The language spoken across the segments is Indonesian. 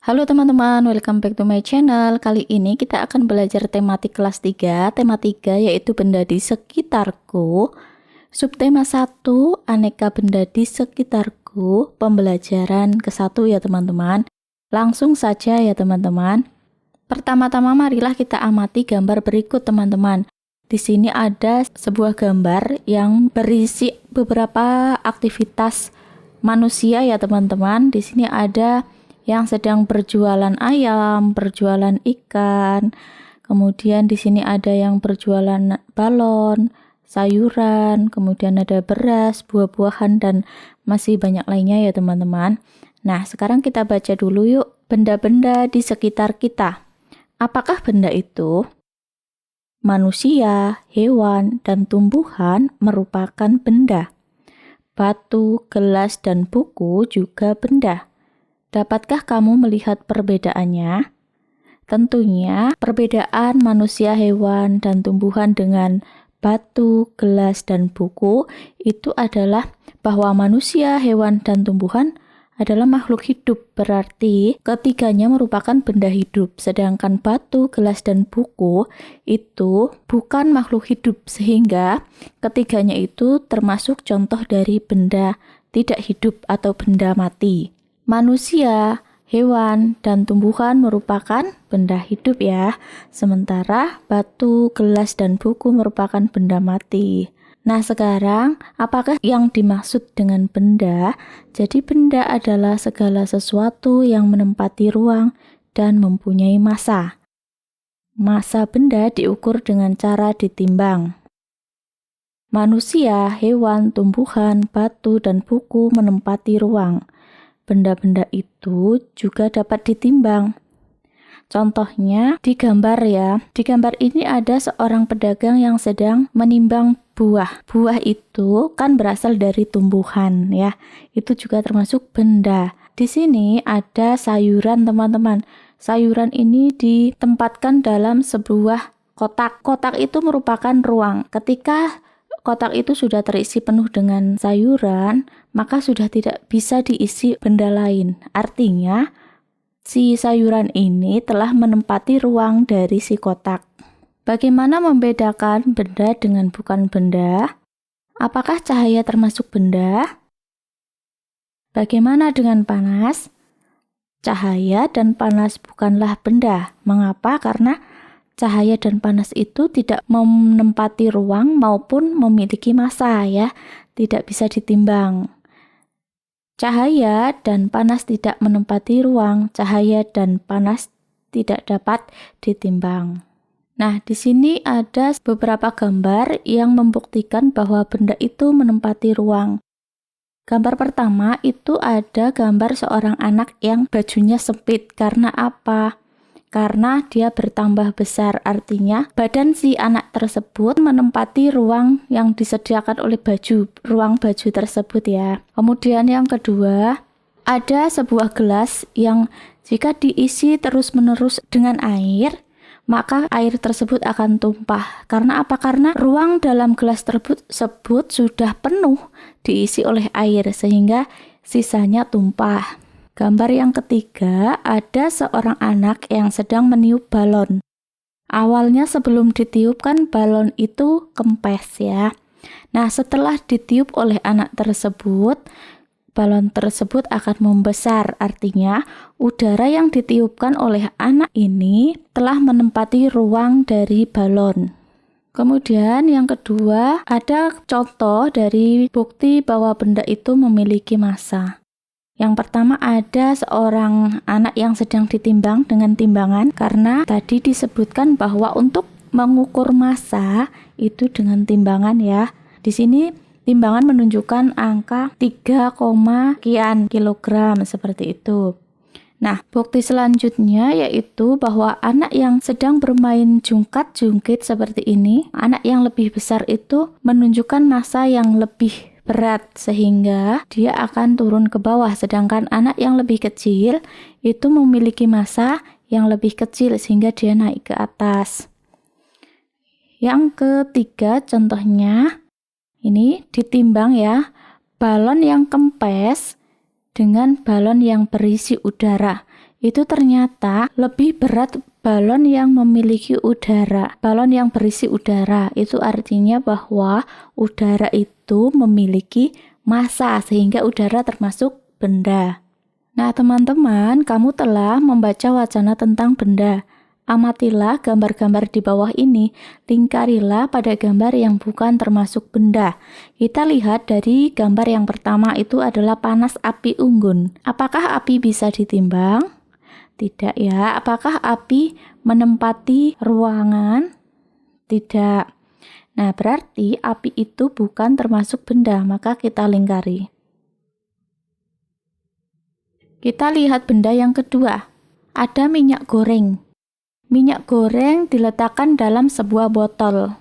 Halo teman-teman, welcome back to my channel. Kali ini kita akan belajar tematik kelas 3. Tema 3 yaitu benda di sekitarku. Subtema 1, aneka benda di sekitarku. Pembelajaran ke-1 ya teman-teman. Langsung saja ya teman-teman. Pertama-tama marilah kita amati gambar berikut teman-teman. Di sini ada sebuah gambar yang berisi beberapa aktivitas manusia ya teman-teman. Di sini ada yang sedang berjualan ayam, berjualan ikan. Kemudian di sini ada yang berjualan balon, sayuran, kemudian ada beras, buah-buahan dan masih banyak lainnya ya teman-teman. Nah, sekarang kita baca dulu yuk benda-benda di sekitar kita. Apakah benda itu? Manusia, hewan, dan tumbuhan merupakan benda. Batu, gelas, dan buku juga benda. Dapatkah kamu melihat perbedaannya? Tentunya, perbedaan manusia, hewan, dan tumbuhan dengan batu, gelas, dan buku itu adalah bahwa manusia, hewan, dan tumbuhan adalah makhluk hidup. Berarti ketiganya merupakan benda hidup, sedangkan batu, gelas, dan buku itu bukan makhluk hidup, sehingga ketiganya itu termasuk contoh dari benda tidak hidup atau benda mati. Manusia, hewan, dan tumbuhan merupakan benda hidup ya. Sementara batu, gelas, dan buku merupakan benda mati. Nah sekarang, apakah yang dimaksud dengan benda? Jadi benda adalah segala sesuatu yang menempati ruang dan mempunyai massa. Massa benda diukur dengan cara ditimbang. Manusia, hewan, tumbuhan, batu, dan buku menempati ruang. Benda-benda itu juga dapat ditimbang. Contohnya di gambar ya. Di gambar ini ada seorang pedagang yang sedang menimbang buah. Buah itu kan berasal dari tumbuhan ya. Itu juga termasuk benda. Di sini ada sayuran teman-teman. Sayuran ini ditempatkan dalam sebuah kotak. Kotak itu merupakan ruang. Ketika kotak itu sudah terisi penuh dengan sayuran, maka sudah tidak bisa diisi benda lain. Artinya, si sayuran ini telah menempati ruang dari si kotak. Bagaimana membedakan benda dengan bukan benda? Apakah cahaya termasuk benda? Bagaimana dengan panas? Cahaya dan panas bukanlah benda. Mengapa? Karena cahaya dan panas itu tidak menempati ruang maupun memiliki massa ya, tidak bisa ditimbang. Cahaya dan panas tidak menempati ruang, cahaya dan panas tidak dapat ditimbang. Nah, di sini ada beberapa gambar yang membuktikan bahwa benda itu menempati ruang. Gambar pertama itu ada gambar seorang anak yang bajunya sempit. Karena apa? Karena dia bertambah besar, artinya badan si anak tersebut menempati ruang yang disediakan oleh ruang baju tersebut ya. Kemudian yang kedua, ada sebuah gelas yang jika diisi terus-menerus dengan air, maka air tersebut akan tumpah. Karena apa? Karena ruang dalam gelas tersebut sudah penuh diisi oleh air sehingga sisanya tumpah. Gambar yang ketiga, ada seorang anak yang sedang meniup balon. Awalnya sebelum ditiupkan balon itu kempes ya. Nah, setelah ditiup oleh anak tersebut, balon tersebut akan membesar. Artinya, udara yang ditiupkan oleh anak ini telah menempati ruang dari balon. Kemudian yang kedua, ada contoh dari bukti bahwa benda itu memiliki massa. Yang pertama ada seorang anak yang sedang ditimbang dengan timbangan, karena tadi disebutkan bahwa untuk mengukur massa itu dengan timbangan ya. Di sini timbangan menunjukkan angka 3, sekian kilogram seperti itu. Nah, bukti selanjutnya yaitu bahwa anak yang sedang bermain jungkat-jungkit seperti ini, anak yang lebih besar itu menunjukkan massa yang lebih berat sehingga dia akan turun ke bawah, sedangkan anak yang lebih kecil itu memiliki massa yang lebih kecil sehingga dia naik ke atas. Yang ketiga contohnya ini ditimbang ya, balon yang kempes dengan balon yang berisi udara. itu ternyata lebih berat balon yang memiliki udara. Balon yang berisi udara itu artinya bahwa udara itu memiliki massa sehingga udara termasuk benda. Nah, teman-teman, kamu telah membaca wacana tentang benda. Amatilah gambar-gambar di bawah ini, lingkarilah pada gambar yang bukan termasuk benda. Kita lihat dari gambar yang pertama itu adalah panas api unggun. Apakah api bisa ditimbang? Tidak ya. Apakah api menempati ruangan? Tidak. Nah, berarti api itu bukan termasuk benda, maka kita lingkari. Kita lihat benda yang kedua. Ada minyak goreng. Minyak goreng diletakkan dalam sebuah botol.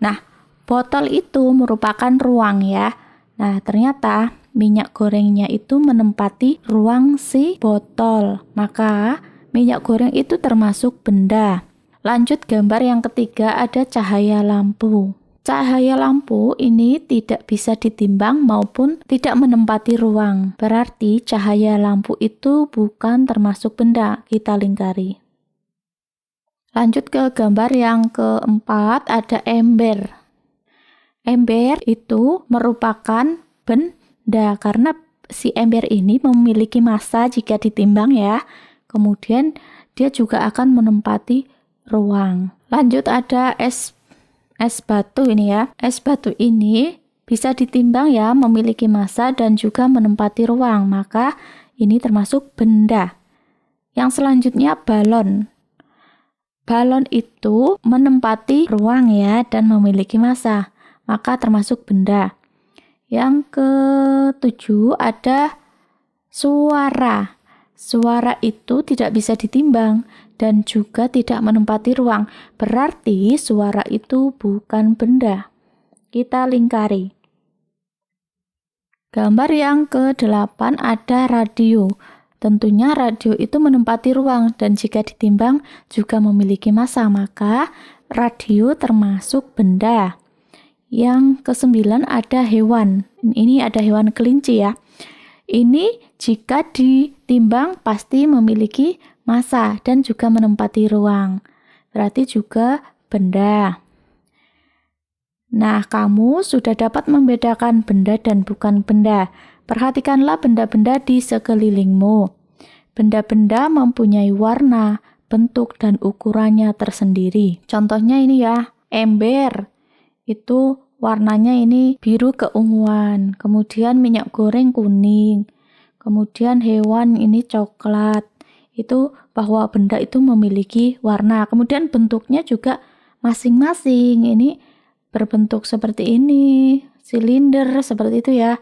Nah, botol itu merupakan ruang ya. Nah, ternyata minyak gorengnya itu menempati ruang si botol. Maka, minyak goreng itu termasuk benda. Lanjut gambar yang ketiga, ada cahaya lampu. Cahaya lampu ini tidak bisa ditimbang maupun tidak menempati ruang. Berarti cahaya lampu itu bukan termasuk benda. Kita lingkari. Lanjut ke gambar yang keempat, ada ember. Ember itu merupakan benda karena si ember ini memiliki massa jika ditimbang ya. Kemudian dia juga akan menempati ruang. Lanjut ada es batu ini ya. Es batu ini bisa ditimbang ya, memiliki massa dan juga menempati ruang. Maka ini termasuk benda. Yang selanjutnya balon. Balon itu menempati ruang ya dan memiliki massa, maka termasuk benda. Yang ketujuh ada suara. Suara itu tidak bisa ditimbang dan juga tidak menempati ruang. Berarti suara itu bukan benda. Kita lingkari. Gambar yang ke-8 ada radio. Tentunya radio itu menempati ruang dan jika ditimbang juga memiliki massa, maka radio termasuk benda. Yang ke-9 ada hewan. Ini ada hewan kelinci ya. Ini jika ditimbang pasti memiliki massa dan juga menempati ruang. Berarti juga benda. Nah, kamu sudah dapat membedakan benda dan bukan benda. Perhatikanlah benda-benda di sekelilingmu. Benda-benda mempunyai warna, bentuk, dan ukurannya tersendiri. Contohnya ini ya, ember. Itu warnanya ini biru keunguan. Kemudian minyak goreng kuning. Kemudian hewan ini coklat. Itu bahwa benda itu memiliki warna. Kemudian bentuknya juga masing-masing. Ini berbentuk seperti ini, silinder seperti itu ya.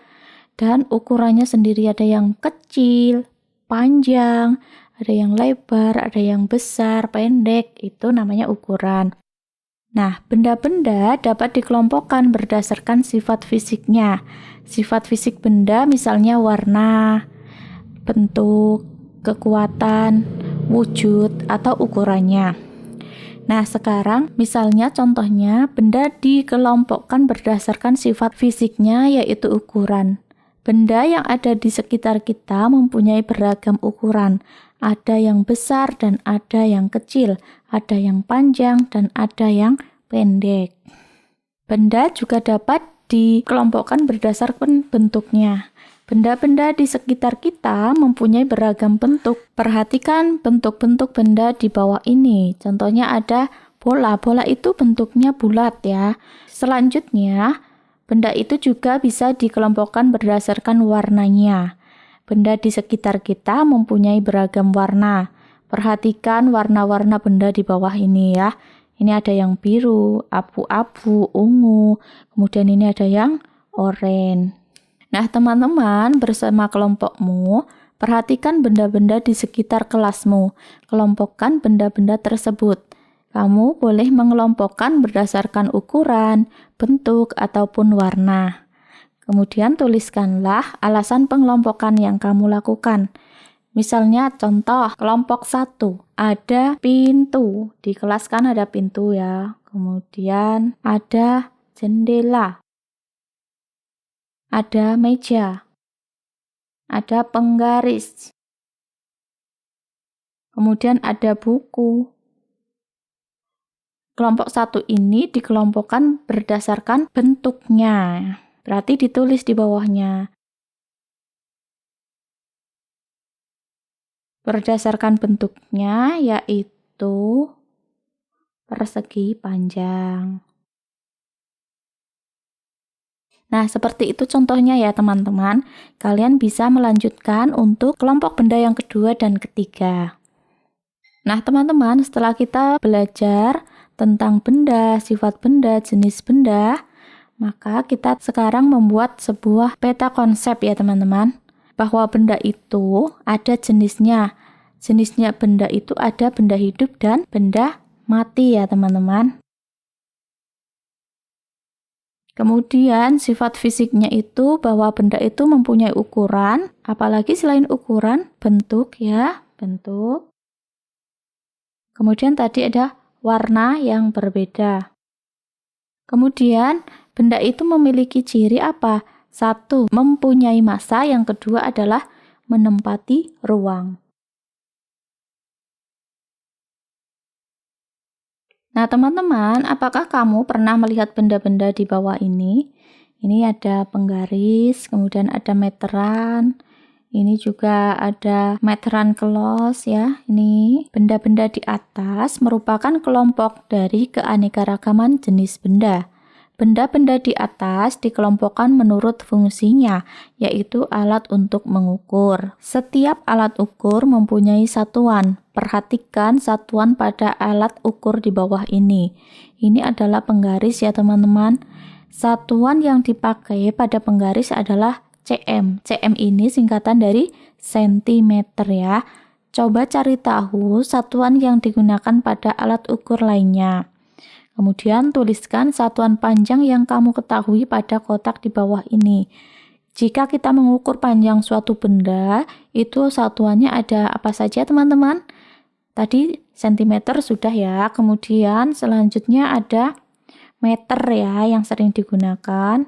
Dan ukurannya sendiri ada yang kecil, panjang, ada yang lebar, ada yang besar, pendek. Itu namanya ukuran. Nah, benda-benda dapat dikelompokkan berdasarkan sifat fisiknya. Sifat fisik benda misalnya warna, bentuk, kekuatan, wujud, atau ukurannya. Nah, sekarang misalnya contohnya benda dikelompokkan berdasarkan sifat fisiknya yaitu ukuran. Benda yang ada di sekitar kita mempunyai beragam ukuran. Ada yang besar dan ada yang kecil, ada yang panjang dan ada yang pendek. Benda juga dapat dikelompokkan berdasarkan bentuknya. Benda-benda di sekitar kita mempunyai beragam bentuk. Perhatikan bentuk-bentuk benda di bawah ini. Contohnya ada bola. Bola itu bentuknya bulat ya. Selanjutnya, benda itu juga bisa dikelompokkan berdasarkan warnanya. Benda di sekitar kita mempunyai beragam warna. Perhatikan warna-warna benda di bawah ini ya. Ini ada yang biru, abu-abu, ungu. Kemudian ini ada yang oranye. Nah, teman-teman bersama kelompokmu, perhatikan benda-benda di sekitar kelasmu. Kelompokkan benda-benda tersebut. Kamu boleh mengelompokkan berdasarkan ukuran, bentuk, ataupun warna. Kemudian tuliskanlah alasan pengelompokan yang kamu lakukan. Misalnya contoh kelompok 1, ada pintu. Di kelas kan ada pintu ya. Kemudian ada jendela. Ada meja. Ada penggaris. Kemudian ada buku. Kelompok 1 ini dikelompokkan berdasarkan bentuknya. Berarti ditulis di bawahnya. Berdasarkan bentuknya yaitu persegi panjang. Nah, seperti itu contohnya ya teman-teman. Kalian bisa melanjutkan untuk kelompok benda yang kedua dan ketiga. Nah, teman-teman, setelah kita belajar tentang benda, sifat benda, jenis benda, maka kita sekarang membuat sebuah peta konsep ya teman-teman. Bahwa benda itu ada jenisnya. Jenisnya benda itu ada benda hidup dan benda mati ya teman-teman. Kemudian sifat fisiknya itu bahwa benda itu mempunyai ukuran, apalagi selain ukuran, bentuk ya, bentuk. Kemudian tadi ada warna yang berbeda. Kemudian benda itu memiliki ciri apa? 1, mempunyai massa, yang kedua adalah menempati ruang. Nah, teman-teman, apakah kamu pernah melihat benda-benda di bawah ini? Ini ada penggaris, kemudian ada meteran. Ini juga ada meteran close ya. Ini benda-benda di atas merupakan kelompok dari keanekaragaman jenis benda. Benda-benda di atas dikelompokkan menurut fungsinya, yaitu alat untuk mengukur. Setiap alat ukur mempunyai satuan. Perhatikan satuan pada alat ukur di bawah ini. Ini adalah penggaris ya teman-teman. Satuan yang dipakai pada penggaris adalah cm. Cm ini singkatan dari sentimeter ya. Coba cari tahu satuan yang digunakan pada alat ukur lainnya. Kemudian tuliskan satuan panjang yang kamu ketahui pada kotak di bawah ini. Jika kita mengukur panjang suatu benda, itu satuannya ada apa saja teman-teman? Tadi sentimeter sudah ya, kemudian selanjutnya ada meter ya yang sering digunakan,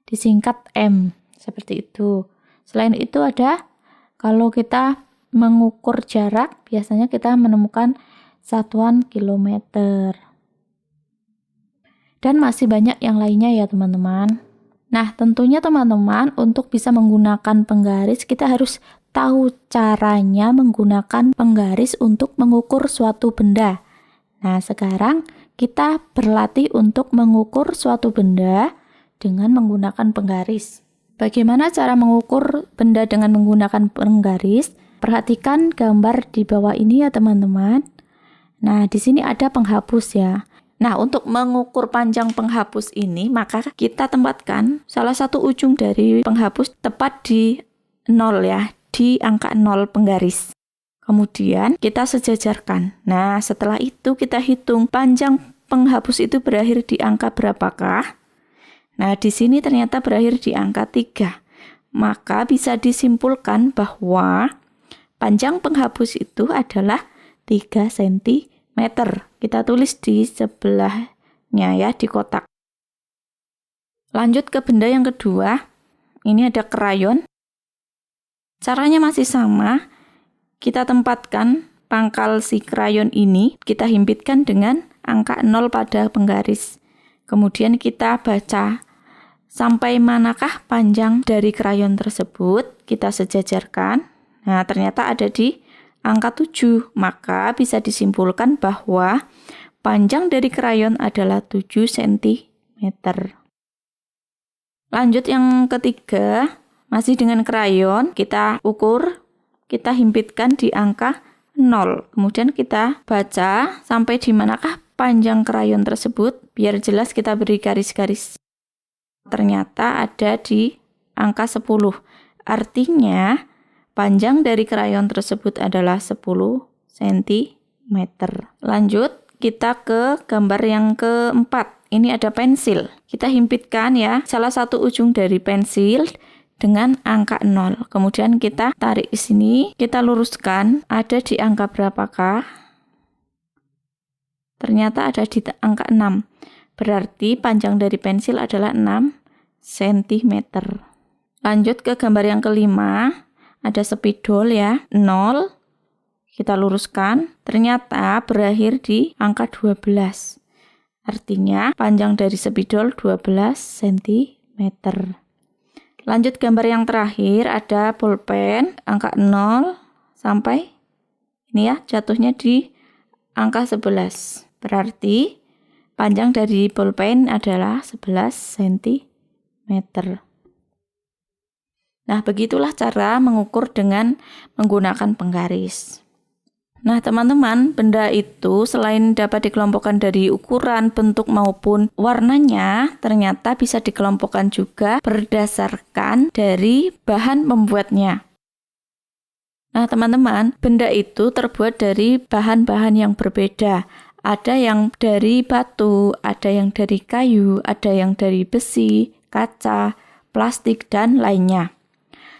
disingkat M, seperti itu. Selain itu ada, kalau kita mengukur jarak, biasanya kita menemukan satuan kilometer. Dan masih banyak yang lainnya ya teman-teman. Nah, tentunya teman-teman untuk bisa menggunakan penggaris kita harus tahu caranya menggunakan penggaris untuk mengukur suatu benda. Nah, sekarang kita berlatih untuk mengukur suatu benda dengan menggunakan penggaris. Bagaimana cara mengukur benda dengan menggunakan penggaris? Perhatikan gambar di bawah ini ya teman-teman. Nah, di sini ada penghapus ya. Nah, untuk mengukur panjang penghapus ini, maka kita tempatkan salah satu ujung dari penghapus tepat di 0 ya, di angka 0 penggaris. Kemudian kita sejajarkan. Nah, setelah itu kita hitung panjang penghapus itu berakhir di angka berapakah? Nah, di sini ternyata berakhir di angka 3. Maka bisa disimpulkan bahwa panjang penghapus itu adalah 3 cm. Kita tulis di sebelahnya ya, di kotak. Lanjut ke benda yang kedua. Ini ada krayon. Caranya masih sama. Kita tempatkan pangkal si krayon ini, kita himpitkan dengan angka 0 pada penggaris. Kemudian kita baca sampai manakah panjang dari krayon tersebut, kita sejajarkan. Nah, ternyata ada di angka 7, maka bisa disimpulkan bahwa panjang dari krayon adalah 7 cm. Lanjut yang ketiga, masih dengan krayon, kita ukur, kita himpitkan di angka 0. Kemudian kita baca sampai di manakah panjang krayon tersebut, biar jelas kita beri garis-garis. Ternyata ada di angka 10. Artinya, panjang dari krayon tersebut adalah 10 cm. Lanjut, kita ke gambar yang keempat. Ini ada pensil. Kita himpitkan ya, salah satu ujung dari pensil dengan angka 0. Kemudian kita tarik di sini, kita luruskan, ada di angka berapakah? Ternyata ada di angka 6. Berarti panjang dari pensil adalah 6 cm. Lanjut ke gambar yang kelima. Ada spidol ya, 0. Kita luruskan, ternyata berakhir di angka 12. Artinya panjang dari spidol 12 cm. Lanjut gambar yang terakhir, ada pulpen angka 0 sampai ini ya, jatuhnya di angka 11. Berarti panjang dari pulpen adalah 11 cm. Nah, begitulah cara mengukur dengan menggunakan penggaris. Nah, teman-teman, benda itu selain dapat dikelompokkan dari ukuran, bentuk maupun warnanya, ternyata bisa dikelompokkan juga berdasarkan dari bahan pembuatnya. Nah, teman-teman, benda itu terbuat dari bahan-bahan yang berbeda. Ada yang dari batu, ada yang dari kayu, ada yang dari besi, kaca, plastik, dan lainnya.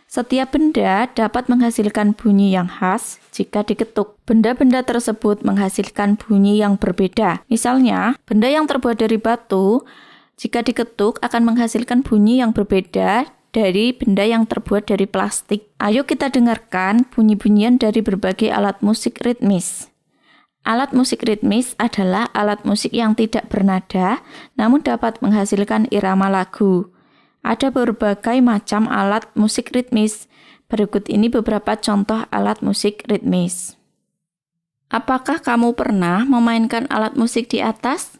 Setiap benda dapat menghasilkan bunyi yang khas jika diketuk. Benda-benda tersebut menghasilkan bunyi yang berbeda. Misalnya, benda yang terbuat dari batu, jika diketuk akan menghasilkan bunyi yang berbeda dari benda yang terbuat dari plastik. Ayo kita dengarkan bunyi-bunyian dari berbagai alat musik ritmis. Alat musik ritmis adalah alat musik yang tidak bernada, namun dapat menghasilkan irama lagu. Ada berbagai macam alat musik ritmis. Berikut ini beberapa contoh alat musik ritmis. Apakah kamu pernah memainkan alat musik di atas?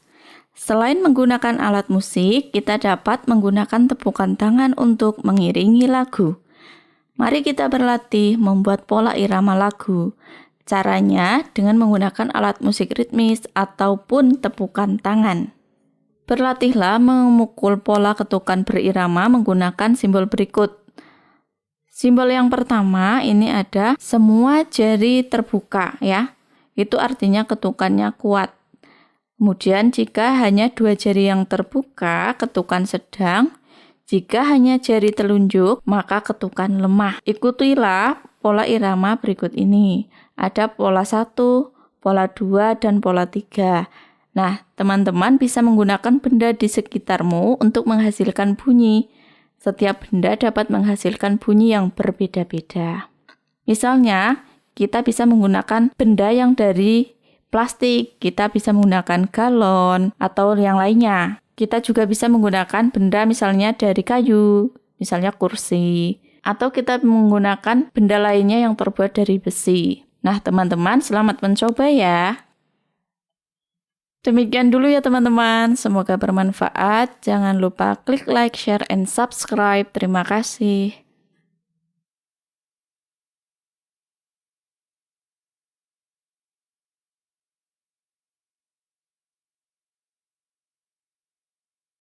Selain menggunakan alat musik, kita dapat menggunakan tepukan tangan untuk mengiringi lagu. Mari kita berlatih membuat pola irama lagu. Caranya dengan menggunakan alat musik ritmis ataupun tepukan tangan. Berlatihlah memukul pola ketukan berirama menggunakan simbol berikut. Simbol yang pertama ini ada semua jari terbuka ya. Itu artinya ketukannya kuat. Kemudian jika hanya 2 jari yang terbuka, ketukan sedang. Jika hanya jari telunjuk, maka ketukan lemah. Ikutilah pola irama berikut ini. Ada pola 1, pola 2, dan pola 3. Nah, teman-teman bisa menggunakan benda di sekitarmu untuk menghasilkan bunyi. Setiap benda dapat menghasilkan bunyi yang berbeda-beda. Misalnya, kita bisa menggunakan benda yang dari plastik, kita bisa menggunakan galon atau yang lainnya. Kita juga bisa menggunakan benda misalnya dari kayu, misalnya kursi. Atau kita menggunakan benda lainnya yang terbuat dari besi. Nah, teman-teman, selamat mencoba ya. Demikian dulu ya teman-teman, semoga bermanfaat. Jangan lupa klik like, share, and subscribe. Terima kasih.